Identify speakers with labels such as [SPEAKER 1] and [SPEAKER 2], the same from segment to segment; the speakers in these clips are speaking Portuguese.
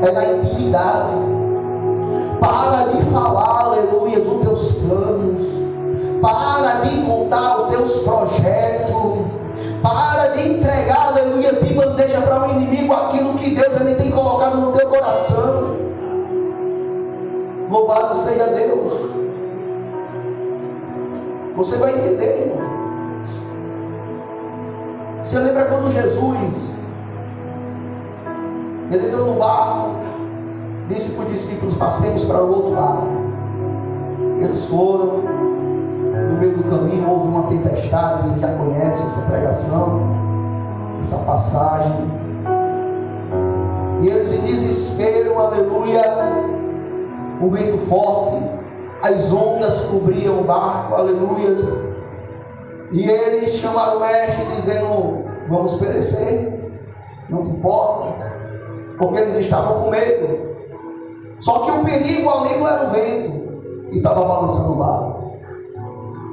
[SPEAKER 1] é na intimidade. Para de falar, aleluia, os teus planos. Para de contar os teus projetos. Para de entregar, aleluia, de bandeja para o inimigo aquilo que Deus ele tem colocado no teu coração. Louvado seja Deus. Você vai entender, irmão. Você lembra quando Jesus ele entrou no barco, disse para os discípulos: passemos para o outro lado. Eles foram. No meio do caminho houve uma tempestade. Você já conhece essa pregação, essa passagem. E eles em desespero, aleluia, o vento forte, as ondas cobriam o barco, aleluia. E eles chamaram o mestre dizendo: vamos perecer, não te importas, porque eles estavam com medo. Só que o perigo ali não era o vento que estava balançando o barco.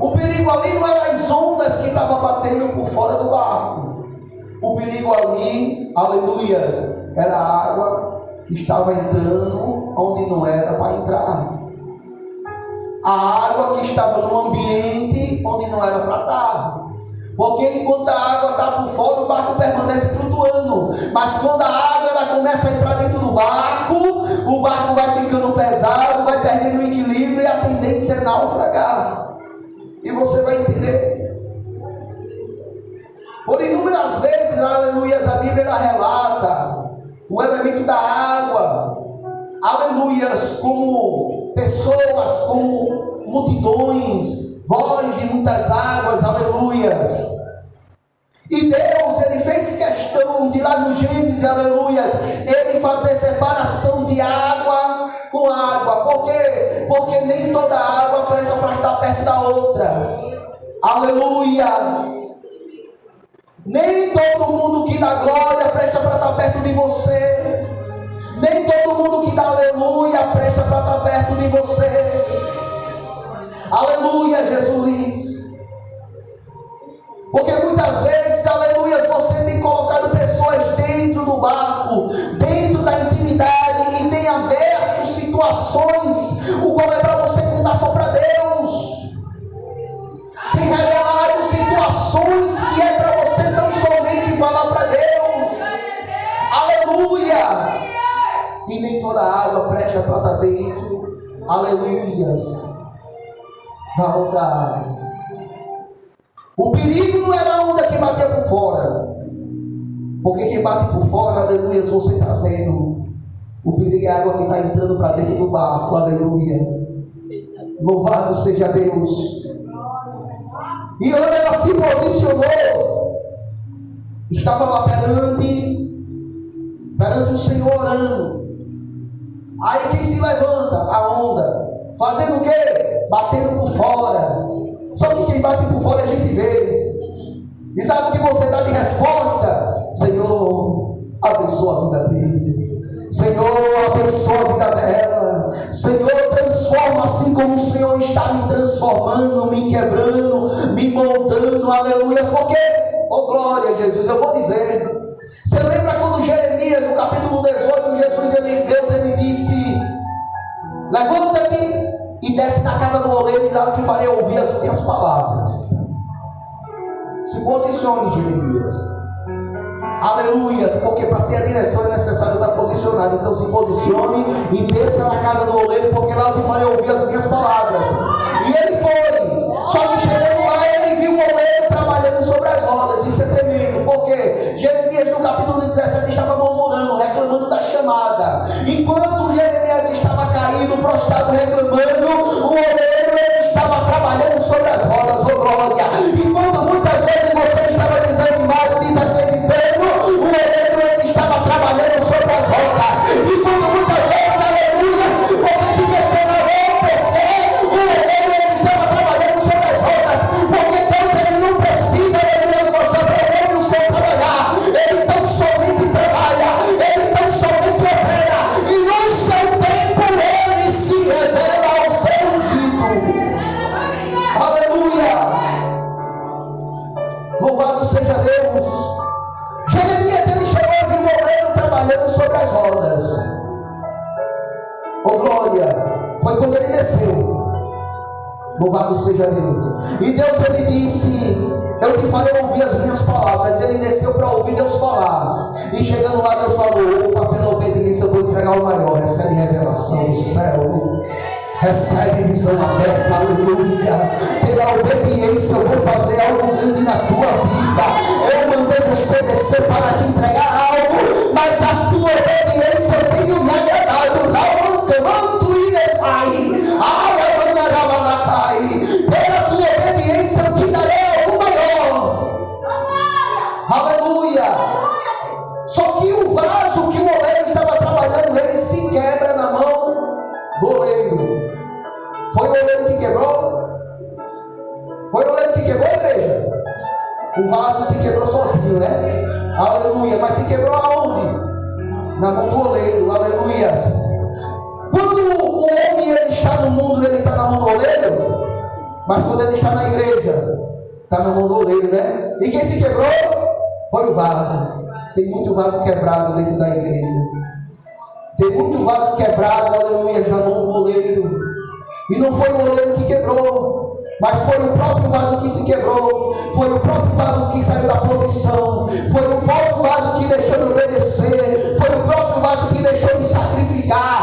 [SPEAKER 1] O perigo ali não eram as ondas que estavam batendo por fora do barco. O perigo ali, aleluia, era a água que estava entrando onde não era para entrar. A água que estava no ambiente onde não era para estar. Porque enquanto a água está por fora, o barco permanece flutuando. Mas quando a água ela começa a entrar dentro do barco, o barco vai ficando pesado, vai perdendo o equilíbrio e a tendência é naufragar. E você vai entender. Por inúmeras vezes, aleluia, a Bíblia ela relata o elemento da água, aleluias, como pessoas, como multidões, voz de muitas águas, aleluias. E Deus, ele fez questão de lá no Gênesis, aleluias, ele fazer separação de água com água. Por quê? Porque nem toda água presta para estar perto da outra. Aleluia. Nem todo mundo que dá glória presta para estar perto de você. Nem todo mundo que dá aleluia presta para estar perto de você. Aleluia, Jesus. Porque muitas vezes, aleluia, você tem colocado pessoas dentro do barco, dentro da intimidade, e tem aberto situações, o qual é para você contar só para Deus. Tem revelado situações que é para você tão somente falar para Deus. Aleluia. E nem toda água presta para estar dentro, aleluia, da outra água. O perigo não era a onda que batia por fora, porque quem bate por fora, aleluia, você está vendo. O perigo é a água que está entrando para dentro do barco, aleluia. Louvado seja Deus. E onde ela se posicionou, estava lá perante o Senhor orando. Aí quem se levanta? A onda. Fazendo o quê? Batendo por fora. Só que quem bate por fora a gente vê. E sabe o que você dá de resposta? Senhor, abençoa a vida dele. Senhor, abençoa a vida dela. Senhor, transforma assim como o Senhor está me transformando, me quebrando, me moldando, aleluia. Porque, oh glória, Jesus, eu vou dizer. Você lembra quando Jeremias, no capítulo 18, Deus ele disse: levanta-te e desce na casa do oleiro, e lá te farei ouvir as minhas palavras. Se posicione, Jeremias. Aleluia, porque para ter a direção é necessário estar posicionado. Então se posicione e desça na casa do oleiro, porque lá eu te farei ouvir as minhas palavras. E ele foi. Só que chegando lá, ele viu o oleiro trabalhando sobre as rodas. Isso é tremendo, porque Jeremias no capítulo 17 estava murmurando, reclamando da chamada. Enquanto Jeremias estava caído, prostrado, reclamando, o oleiro ele estava trabalhando sobre as rodas, oh glória. Enquanto muitas vezes você estava desanimado, desacreditando, o oleiro ele estava trabalhando sobre as rodas. Enquanto muitas vezes, aleluia, você se questionava por quê o oleiro ele estava trabalhando sobre as rodas. Porque Deus ele não precisa, aleluia, mostrar para como você trabalhar. Ele tão somente trabalha, ele tão somente opera, e no seu tempo ele se revela ao Foi quando ele desceu. Louvado seja Deus. E Deus, ele disse: eu te farei ouvir as minhas palavras. Ele desceu para ouvir Deus falar. E chegando lá, Deus falou: opa, pela obediência eu vou entregar o maior. Recebe revelação do céu, recebe visão aberta, aleluia. Pela obediência eu vou fazer algo grande na tua vida. Eu mandei você descer para te entregar algo, mas a tua obediência eu tenho me agradado. Pela tua obediência eu te darei algo maior. Aleluia. Só que o vaso que o oleiro estava trabalhando, ele se quebra na mão do oleiro. Foi o oleiro que quebrou? Foi o oleiro que quebrou, igreja? O vaso se quebrou sozinho, né? Aleluia. Mas se quebrou aonde? Na mão do oleiro. Aleluia. Quando o homem ele está no mundo, ele está na mão do oleiro. Mas quando ele está na igreja, está na mão do oleiro, né? E quem se quebrou foi o vaso. Tem muito vaso quebrado dentro da igreja. Tem muito vaso quebrado, aleluia, já na mão do oleiro. E não foi o oleiro que quebrou, mas foi o próprio vaso que se quebrou. Foi o próprio vaso que saiu da posição. Foi o próprio vaso que deixou de obedecer. Foi o próprio vaso que deixou de sacrificar.